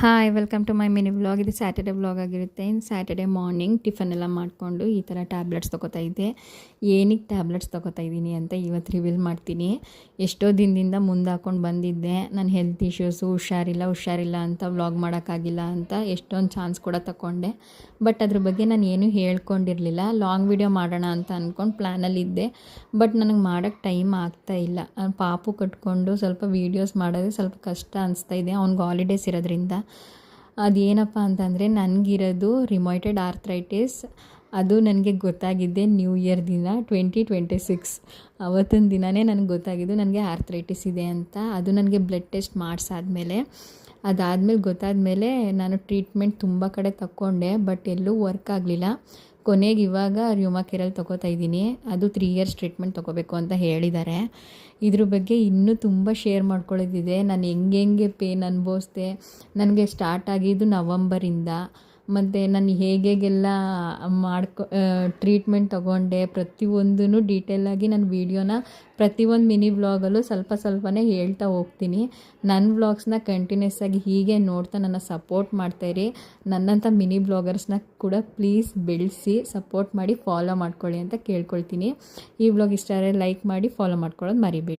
Hi welcome to my mini vlog. ಇದು Saturday vlog ಆಗಿರುತ್ತೆ. ಇನ್ನು ಸ್ಯಾಟರ್ಡೆ ಮಾರ್ನಿಂಗ್ ಟಿಫನ್ ಎಲ್ಲ ಮಾಡಿಕೊಂಡು ಈ ಥರ ಟ್ಯಾಬ್ಲೆಟ್ಸ್ ತೊಗೋತಾ ಇದ್ದೆ. ಏನಕ್ಕೆ ಟ್ಯಾಬ್ಲೆಟ್ಸ್ ತೊಗೋತಾ ಇದ್ದೀನಿ ಅಂತ ಇವತ್ತು ರಿವೀಲ್ ಮಾಡ್ತೀನಿ. ಎಷ್ಟೋ ದಿನದಿಂದ ಮುಂದೆ ಹಾಕ್ಕೊಂಡು ಬಂದಿದ್ದೆ. ನನ್ನ ಹೆಲ್ತ್ ಇಶ್ಯೂಸು ಹುಷಾರಿಲ್ಲ ಅಂತ ವ್ಲಾಗ್ ಮಾಡೋಕ್ಕಾಗಿಲ್ಲ ಅಂತ ಎಷ್ಟೊಂದು ಚಾನ್ಸ್ ಕೂಡ ತಗೊಂಡೆ. ಬಟ್ ಅದ್ರ ಬಗ್ಗೆ ನಾನು ಏನೂ ಹೇಳ್ಕೊಂಡಿರಲಿಲ್ಲ. ಲಾಂಗ್ ವಿಡಿಯೋ ಮಾಡೋಣ ಅಂತ ಅಂದ್ಕೊಂಡು ಪ್ಲ್ಯಾನಲ್ಲಿದ್ದೆ. ಬಟ್ ನನಗೆ ಮಾಡೋಕ್ಕೆ ಟೈಮ್ ಆಗ್ತಾಯಿಲ್ಲ. ಪಾಪು ಕಟ್ಕೊಂಡು ಸ್ವಲ್ಪ ವೀಡಿಯೋಸ್ ಮಾಡೋದು ಸ್ವಲ್ಪ ಕಷ್ಟ ಅನಿಸ್ತಾಯಿದೆ. ಅವ್ನಿಗೆ ಹಾಲಿಡೇಸ್ ಇರೋದ್ರಿಂದ. ಅದೇನಪ್ಪ ಅಂತಂದರೆ ನನಗಿರೋದು ರಿಮೈಟೆಡ್ ಆರ್ಥ್ರೈಟಿಸ್. ಅದು ನನಗೆ ಗೊತ್ತಾಗಿದ್ದೆ ನ್ಯೂ ಇಯರ್ ದಿನ 2026 ಅವತ್ತಿನ ದಿನವೇ ನನಗೆ ಗೊತ್ತಾಗಿದ್ದು ನನಗೆ ಆರ್ಥ್ರೈಟಿಸ್ ಇದೆ ಅಂತ. ಅದು ನನಗೆ ಬ್ಲಡ್ ಟೆಸ್ಟ್ ಮಾಡಿಸಾದ್ಮೇಲೆ ಅದಾದಮೇಲೆ ಗೊತ್ತಾದಮೇಲೆ ನಾನು ಟ್ರೀಟ್ಮೆಂಟ್ ತುಂಬ ಕಡೆ ತಗೊಂಡೆ. ಬಟ್ ಎಲ್ಲೂ ವರ್ಕ್ ಆಗಲಿಲ್ಲ. ಕೊನೆಗೆ ಇವಾಗ ರ್ಯೂಮಾಕೇರಲ್ಲಿ ತೊಗೋತಾ ಇದ್ದೀನಿ. ಅದು 3 ಇಯರ್ಸ್ ಟ್ರೀಟ್ಮೆಂಟ್ ತೊಗೋಬೇಕು ಅಂತ ಹೇಳಿದ್ದಾರೆ. ಇದ್ರ ಬಗ್ಗೆ ಇನ್ನೂ ತುಂಬ ಶೇರ್ ಮಾಡ್ಕೊಳ್ಳೋದಿದೆ. ನಾನು ಹೆಂಗೆ ಪೇನ್ ಅನುಭವಿಸ್ದೆ. ನನಗೆ ಸ್ಟಾರ್ಟ್ ಆಗಿದ್ದು ನವಂಬರಿಂದ. ಮತ್ತು ನಾನು ಹೇಗೆಲ್ಲ ಟ್ರೀಟ್ಮೆಂಟ್ ತೊಗೊಂಡೆ ಪ್ರತಿಯೊಂದೂ ಡೀಟೇಲಾಗಿ ನಾನು ವೀಡಿಯೋನ ಪ್ರತಿಯೊಂದು ಮಿನಿ ವ್ಲಾಗಲ್ಲೂ ಸ್ವಲ್ಪನೇ ಹೇಳ್ತಾ ಹೋಗ್ತೀನಿ. ನನ್ನ ವ್ಲಾಗ್ಸ್ನ ಕಂಟಿನ್ಯೂಸ್ ಆಗಿ ಹೀಗೆ ನೋಡ್ತಾ ನನ್ನ ಸಪೋರ್ಟ್ ಮಾಡ್ತಾಯಿರಿ. ನನ್ನಂಥ ಮಿನಿ ವ್ಲಾಗರ್ಸ್ನ ಕೂಡ ಪ್ಲೀಸ್ ಬೆಳೆಸಿ ಸಪೋರ್ಟ್ ಮಾಡಿ ಫಾಲೋ ಮಾಡ್ಕೊಳ್ಳಿ ಅಂತ ಕೇಳ್ಕೊಳ್ತೀನಿ. ಈ ವ್ಲಾಗ್ ಇಷ್ಟ ಆದರೆ ಲೈಕ್ ಮಾಡಿ ಫಾಲೋ ಮಾಡ್ಕೊಳ್ಳೋದು ಮರಿಬೇಡಿ.